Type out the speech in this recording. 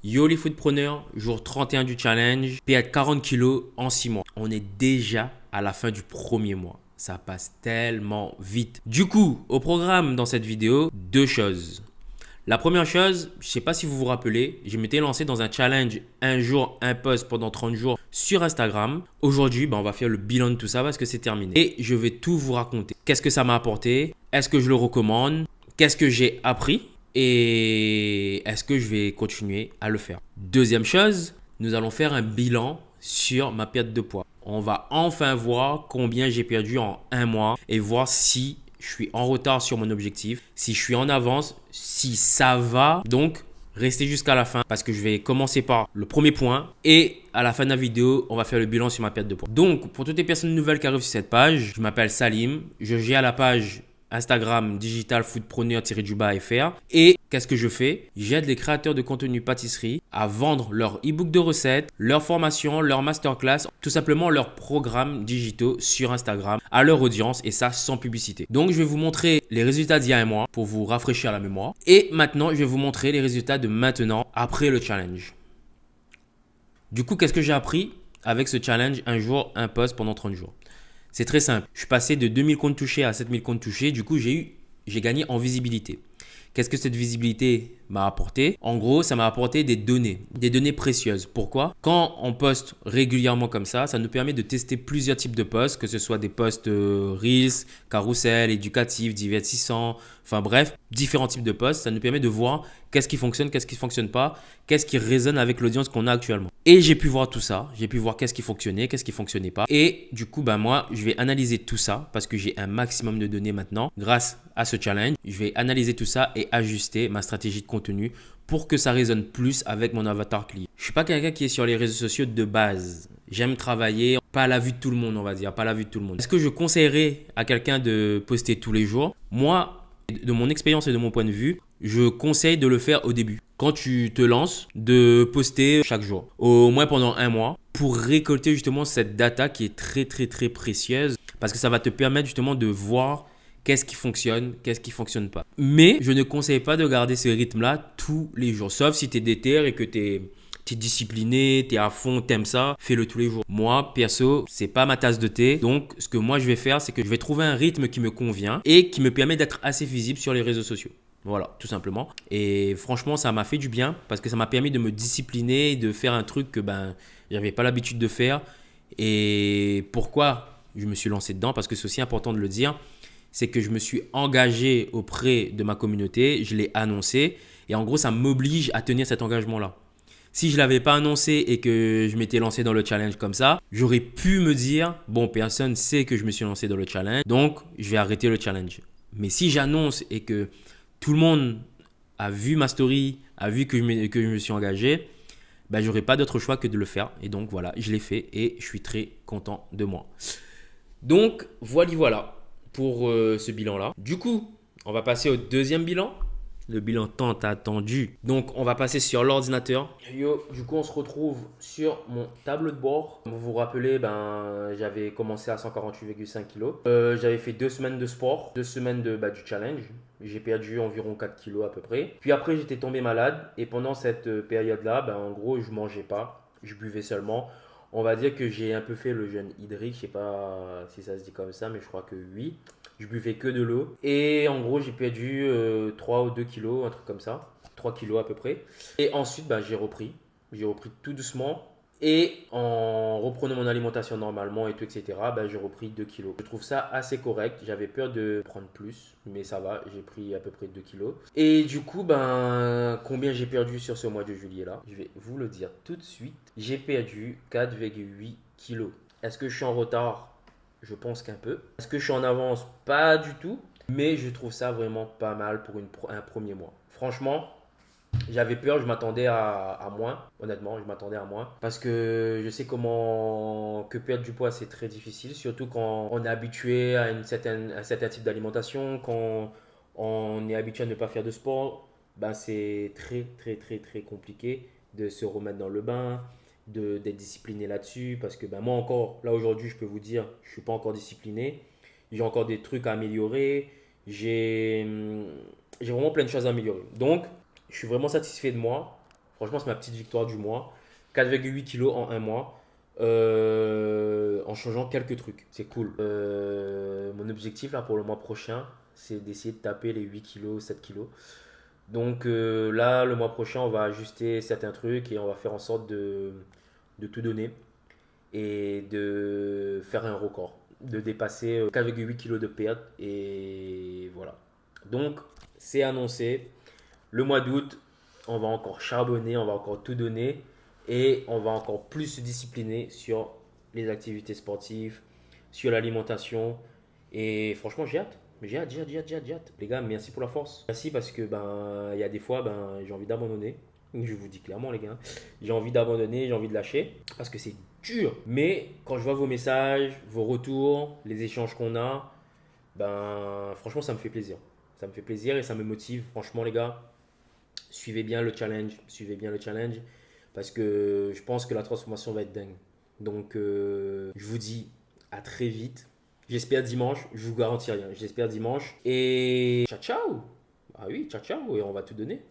Yo les footpreneurs, jour 31 du challenge, perdre 40 kilos en 6 mois. On est déjà à la fin du premier mois. Ça passe tellement vite. Du coup, au programme dans cette vidéo, deux choses. La première chose, je ne sais pas si vous vous rappelez, je m'étais lancé dans un challenge un jour, un post pendant 30 jours sur Instagram. Aujourd'hui, on va faire le bilan de tout ça parce que c'est terminé. Et je vais tout vous raconter. Qu'est-ce que ça m'a apporté? Est-ce que je le recommande? Qu'est-ce que j'ai appris? Et est-ce que je vais continuer à le faire? Deuxième chose, nous allons faire un bilan sur ma perte de poids. On va enfin voir combien j'ai perdu en un mois et voir si je suis en retard sur mon objectif, si je suis en avance, si ça va. Donc, restez jusqu'à la fin parce que je vais commencer par le premier point et à la fin de la vidéo, on va faire le bilan sur ma perte de poids. Donc, pour toutes les personnes nouvelles qui arrivent sur cette page, je m'appelle Salim, je gère la page Instagram Digital Foodpreneur-FR. Et qu'est-ce que je fais? J'aide les créateurs de contenu pâtisserie à vendre leur e-book de recettes, leur formation, leur masterclass, tout simplement leurs programmes digitaux sur Instagram à leur audience et ça sans publicité. Donc je vais vous montrer les résultats d'il y a un mois pour vous rafraîchir la mémoire. Et maintenant, je vais vous montrer les résultats de maintenant après le challenge. Du coup, qu'est-ce que j'ai appris avec ce challenge un jour, un post pendant 30 jours? C'est très simple. Je suis passé de 2000 comptes touchés à 7000 comptes touchés. Du coup, j'ai gagné en visibilité. Qu'est-ce que cette visibilité m'a apporté? En gros, ça m'a apporté des données précieuses. Pourquoi? Quand on poste régulièrement comme ça nous permet de tester plusieurs types de posts, que ce soit des posts Reels, carousel, éducatifs, divertissants, enfin bref, différents types de posts. Ça nous permet de voir qu'est-ce qui fonctionne, qu'est-ce qui ne fonctionne pas, qu'est-ce qui résonne avec l'audience qu'on a actuellement. Et j'ai pu voir tout ça, j'ai pu voir qu'est-ce qui fonctionnait, qu'est-ce qui ne fonctionnait pas. Et du coup, moi, je vais analyser tout ça parce que j'ai un maximum de données maintenant grâce à ce challenge. Je vais analyser tout ça et ajuster ma stratégie de contenu pour que ça résonne plus avec mon avatar client. Je ne suis pas quelqu'un qui est sur les réseaux sociaux de base. J'aime travailler, pas à la vue de tout le monde, on va dire, pas à la vue de tout le monde. Est-ce que je conseillerais à quelqu'un de poster tous les jours? Moi, de mon expérience et de mon point de vue, je conseille de le faire au début. Quand tu te lances, de poster chaque jour, au moins pendant un mois, pour récolter justement cette data qui est très très très précieuse, parce que ça va te permettre justement de voir qu'est-ce qui fonctionne, qu'est-ce qui ne fonctionne pas. Mais je ne conseille pas de garder ce rythme-là tous les jours, sauf si tu es déter et que tu es discipliné, tu es à fond, tu aimes ça, fais-le tous les jours. Moi, perso, c'est pas ma tasse de thé. Donc, ce que moi je vais faire, c'est que je vais trouver un rythme qui me convient et qui me permet d'être assez visible sur les réseaux sociaux. Voilà, tout simplement. Et franchement, ça m'a fait du bien parce que ça m'a permis de me discipliner, de faire un truc que j'avais pas l'habitude de faire. Et pourquoi je me suis lancé dedans? Parce que c'est aussi important de le dire, c'est que je me suis engagé auprès de ma communauté, je l'ai annoncé et en gros, ça m'oblige à tenir cet engagement-là. Si je ne l'avais pas annoncé et que je m'étais lancé dans le challenge comme ça, j'aurais pu me dire, bon, personne sait que je me suis lancé dans le challenge, donc je vais arrêter le challenge. Mais si j'annonce et que tout le monde a vu ma story, a vu que je me suis engagé, j'aurais pas d'autre choix que de le faire. Et donc voilà, je l'ai fait et je suis très content de moi. Donc voilà pour ce bilan-là. Du coup, on va passer au deuxième bilan. Le bilan tant attendu. Donc, on va passer sur l'ordinateur. Yo, du coup, on se retrouve sur mon tableau de bord. Vous vous rappelez, j'avais commencé à 148,5 kg. J'avais fait 2 semaines de sport, 2 semaines du challenge. J'ai perdu environ 4 kilos à peu près. Puis après, j'étais tombé malade. Et pendant cette période-là, en gros, je mangeais pas. Je buvais seulement. On va dire que j'ai un peu fait le jeûne hydrique. Je sais pas si ça se dit comme ça, mais je crois que oui. Je buvais que de l'eau. Et en gros, j'ai perdu 3 ou 2 kilos, un truc comme ça. 3 kilos à peu près. Et ensuite, j'ai repris. J'ai repris tout doucement. Et en reprenant mon alimentation normalement et tout, etc., j'ai repris 2 kilos. Je trouve ça assez correct. J'avais peur de prendre plus, mais ça va. J'ai pris à peu près 2 kilos. Et du coup, combien j'ai perdu sur ce mois de juillet là? Je vais vous le dire tout de suite. J'ai perdu 4,8 kilos. Est-ce que je suis en retard? Je pense qu'un peu. Est-ce que je suis en avance? Pas du tout. Mais je trouve ça vraiment pas mal pour un premier mois. Franchement, j'avais peur, je m'attendais à moins. Honnêtement, je m'attendais à moins. Parce que je sais que perdre du poids, c'est très difficile. Surtout quand on est habitué à un certain type d'alimentation. Quand on est habitué à ne pas faire de sport. C'est très, très, très, très compliqué de se remettre dans le bain, d'être discipliné là-dessus. Parce que moi encore, là aujourd'hui, je peux vous dire, je ne suis pas encore discipliné. J'ai encore des trucs à améliorer. J'ai vraiment plein de choses à améliorer. Donc, je suis vraiment satisfait de moi. Franchement, c'est ma petite victoire du mois. 4,8 kilos en un mois. En changeant quelques trucs. C'est cool. Mon objectif là pour le mois prochain, c'est d'essayer de taper les 8 kilos, 7 kilos. Donc là, le mois prochain, on va ajuster certains trucs et on va faire en sorte de tout donner et de faire un record, de dépasser 4,8 kilos de perte. Et voilà. Donc, c'est annoncé. Le mois d'août, on va encore charbonner, on va encore tout donner et on va encore plus se discipliner sur les activités sportives, sur l'alimentation. Et franchement, j'ai hâte. J'ai hâte. Les gars, merci pour la force. Merci parce que ben il y a des fois j'ai envie d'abandonner. Je vous dis clairement les gars, j'ai envie d'abandonner, j'ai envie de lâcher parce que c'est dur. Mais quand je vois vos messages, vos retours, les échanges qu'on a, ben franchement ça me fait plaisir. Ça me fait plaisir et ça me motive. Franchement les gars, suivez bien le challenge parce que je pense que la transformation va être dingue. Donc je vous dis à très vite. J'espère dimanche, je vous garantis rien. J'espère dimanche et ciao ciao. Ah oui, ciao ciao et on va tout donner.